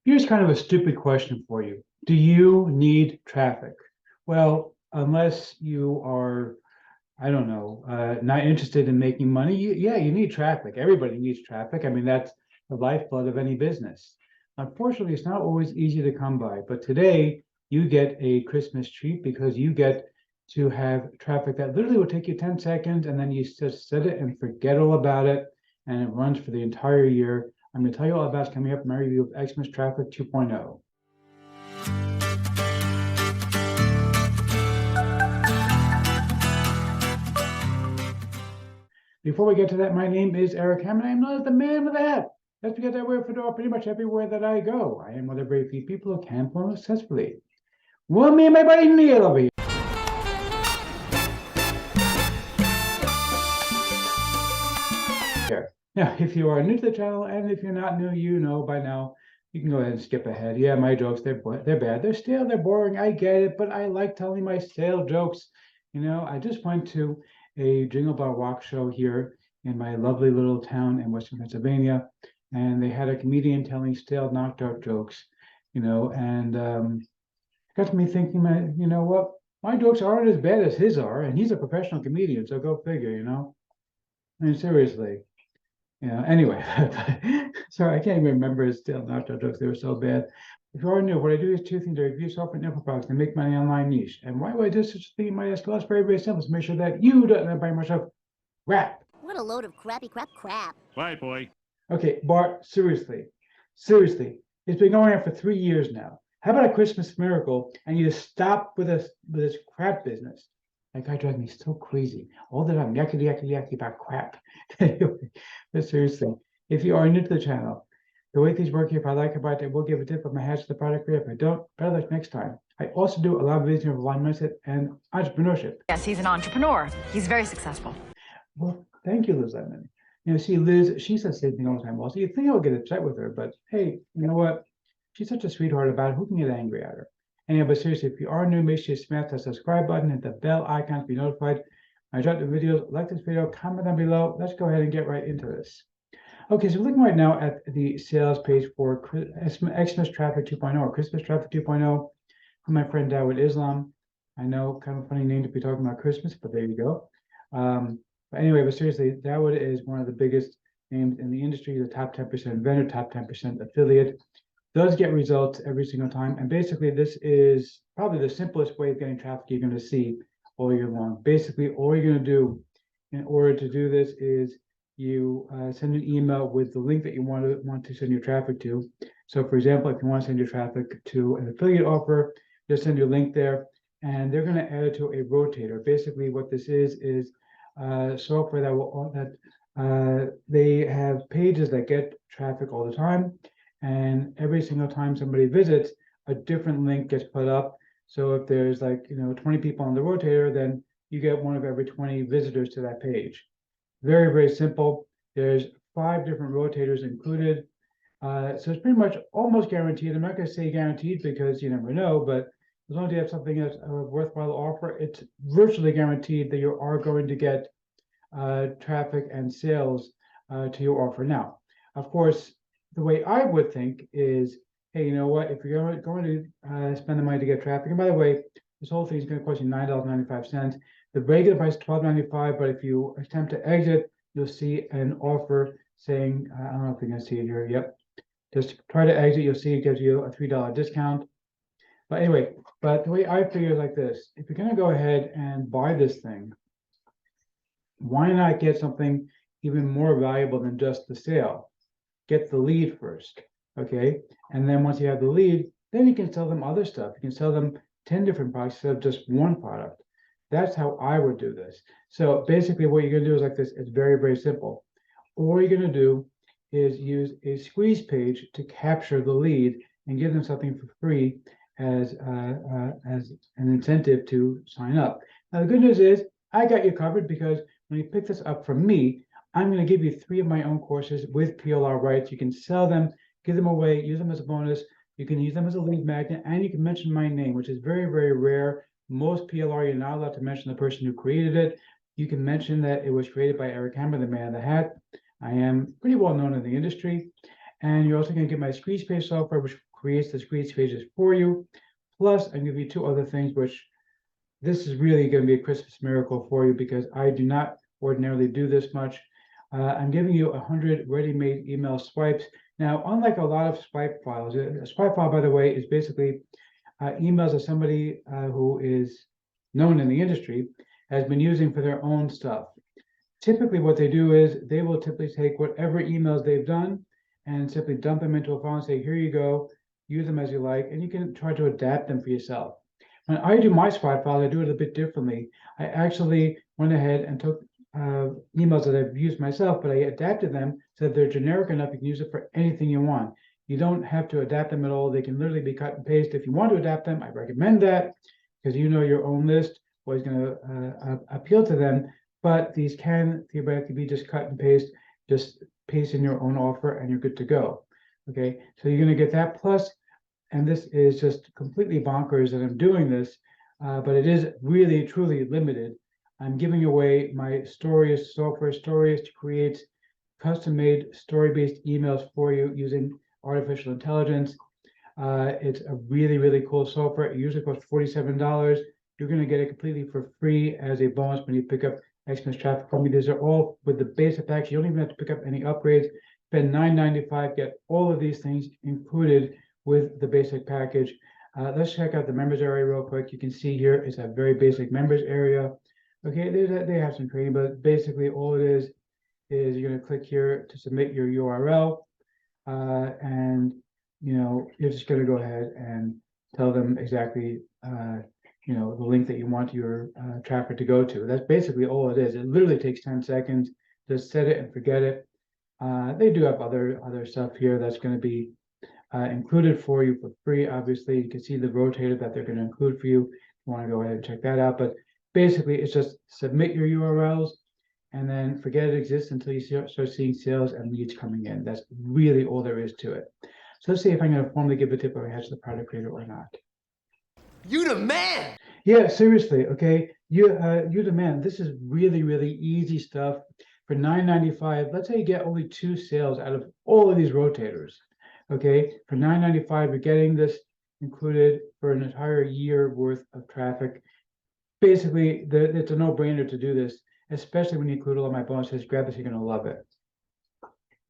Here's kind of a stupid question for you. Do you need traffic? Well, unless you are, I don't know, not interested in making money, yeah, you need traffic. Everybody needs traffic. I mean, that's the lifeblood of any business. Unfortunately, it's not always easy to come by, but today you get a Christmas treat because you get to have traffic that literally will take you 10 seconds and then you just set it and forget all about it, and it runs for the entire year. I'm going to tell you all about it coming up in my review of Xmas Traffic 2.0. Before we get to that, my name is Eric Hammond. I am known as the man with the hat. That's because I wear a fedora pretty much everywhere that I go. I am one of the brave few people who can phone successfully. Well, me and my buddy Neil over here. Now, if you are new to the channel, and if you're not new, you know by now, you can go ahead and skip ahead. Yeah, my jokes, they're bad. They're stale, they're boring. I get it, but I like telling my stale jokes. I just went to a Jingle Bell Rock show here in my lovely little town in Western Pennsylvania, and they had a comedian telling stale, knocked out jokes, and got me thinking, man, you know what? My jokes aren't as bad as his are, and he's a professional comedian, so go figure. I mean, seriously. Anyway, sorry, I can't even remember his stale knocked out jokes. They were so bad. If you already know, what I do is two things: I review software and info products and make money online niche. And why would I do such a thing? You might ask. Well, it's very, very simple. To make sure that you don't buy myself crap. What a load of crappy crap. Right, boy. Okay, Bart, seriously, it's been going on for 3 years now. How about a Christmas miracle and you just stop with this crap business? That guy drives me so crazy. All the time, yakety about crap. Anyway, but seriously, if you are new to the channel, the way things work here, if I like about it, we'll give a tip of my hats to the product creator. If I don't, better luck next time. I also do a lot of videos of line mindset and entrepreneurship. Yes, he's an entrepreneur. He's very successful. Well, thank you, Liz Lemon. See, Liz, she says the same thing all the time. Well, so you think I would get upset with her, but hey, you know what? She's such a sweetheart about it. Who can get angry at her? Anyway, but seriously, if you are new, make sure you smash that subscribe button, hit the bell icon to be notified. I drop the videos, like this video, comment down below. Let's go ahead and get right into this. Okay, so we're looking right now at the sales page for Xmas Traffic 2.0 or Christmas Traffic 2.0 from my friend Dawood Islam. I know, kind of a funny name to be talking about Christmas, but there you go. But anyway, but seriously, Dawood is one of the biggest names in the industry, the top 10% vendor, top 10% affiliate. Does get results every single time. And basically, this is probably the simplest way of getting traffic you're going to see all year long. Basically, all you're going to do in order to do this is you send an email with the link that you want to send your traffic to. So, for example, if you want to send your traffic to an affiliate offer, just send your link there, and they're going to add it to a rotator. Basically, what this is software that they have pages that get traffic all the time, and every single time somebody visits, a different link gets put up. So if there's 20 people on the rotator, then you get one of every 20 visitors to that page. Very, very simple. There's 5 different rotators included. So it's pretty much almost guaranteed. I'm not going to say guaranteed because you never know, but as long as you have something that's a worthwhile offer, it's virtually guaranteed that you are going to get traffic and sales to your offer. Now, of course, the way I would think is, hey, you know what? If you're going to spend the money to get traffic, and by the way, this whole thing is going to cost you $9.95. The regular price is $12.95, but if you attempt to exit, you'll see an offer saying, I don't know if you can see it here. Yep. Just try to exit. You'll see it gives you a $3 discount. But anyway, the way I figure is like this: if you're going to go ahead and buy this thing, why not get something even more valuable than just the sale? Get the lead first, okay? And then once you have the lead, then you can sell them other stuff. You can sell them 10 different products instead of just one product. That's how I would do this. So basically what you're gonna do is like this. It's very, very simple. All you're gonna do is use a squeeze page to capture the lead and give them something for free as an incentive to sign up. Now, the good news is I got you covered because when you pick this up from me, I'm going to give you 3 of my own courses with PLR rights. You can sell them, give them away, use them as a bonus. You can use them as a lead magnet, and you can mention my name, which is very, very rare. Most PLR, you're not allowed to mention the person who created it. You can mention that it was created by Eric Hammer, the man in the hat. I am pretty well known in the industry. And you're also going to get my Screech Page software, which creates the Screech Pages for you. Plus, I'm going to give you two other things, which this is really going to be a Christmas miracle for you because I do not ordinarily do this much. I'm giving you 100 ready-made email swipes. Now, unlike a lot of swipe files, a swipe file, by the way, is basically emails that somebody who is known in the industry has been using for their own stuff. Typically, what they do is they will typically take whatever emails they've done and simply dump them into a file and say, here you go, use them as you like, and you can try to adapt them for yourself. When I do my swipe files, I do it a bit differently. I actually went ahead and took emails that I've used myself, but I adapted them so that they're generic enough. You can use it for anything you want. You don't have to adapt them at all. They can literally be cut and paste. If you want to adapt them, I recommend that because you know your own list, what is going to appeal to them. But these can theoretically be just cut and paste, just paste in your own offer and you're good to go. Okay, so you're going to get that plus, and this is just completely bonkers that I'm doing this, but it is really, truly limited. I'm giving away my Stories software, Stories, to create custom-made story-based emails for you using artificial intelligence. It's a really, really cool software. It usually costs $47. You're going to get it completely for free as a bonus when you pick up Xmas traffic from me. These are all with the basic package. You don't even have to pick up any upgrades. Spend $9.95, get all of these things included with the basic package. Let's check out the members area real quick. You can see here it's a very basic members area. Okay, they have some training, but basically all it is you're going to click here to submit your URL, and you're just going to go ahead and tell them exactly the link that you want your traffic to go to. That's basically all it is. It literally takes 10 seconds. Just set it and forget it. They do have other stuff here that's going to be included for you for free. Obviously, you can see the rotator that they're going to include for you. If you want to go ahead and check that out. But basically, it's just submit your URLs and then forget it exists until you start seeing sales and leads coming in. That's really all there is to it. So let's see if I'm going to formally give a tip or hatch the product creator or not. You the man. Yeah, seriously. Okay, you the man. This is really, really easy stuff. For $9.95, let's say you get only 2 sales out of all of these rotators. Okay, for $9.95, you're getting this included for an entire year worth of traffic. Basically, it's a no-brainer to do this, especially when you include all of my bonuses. Grab this, you're going to love it.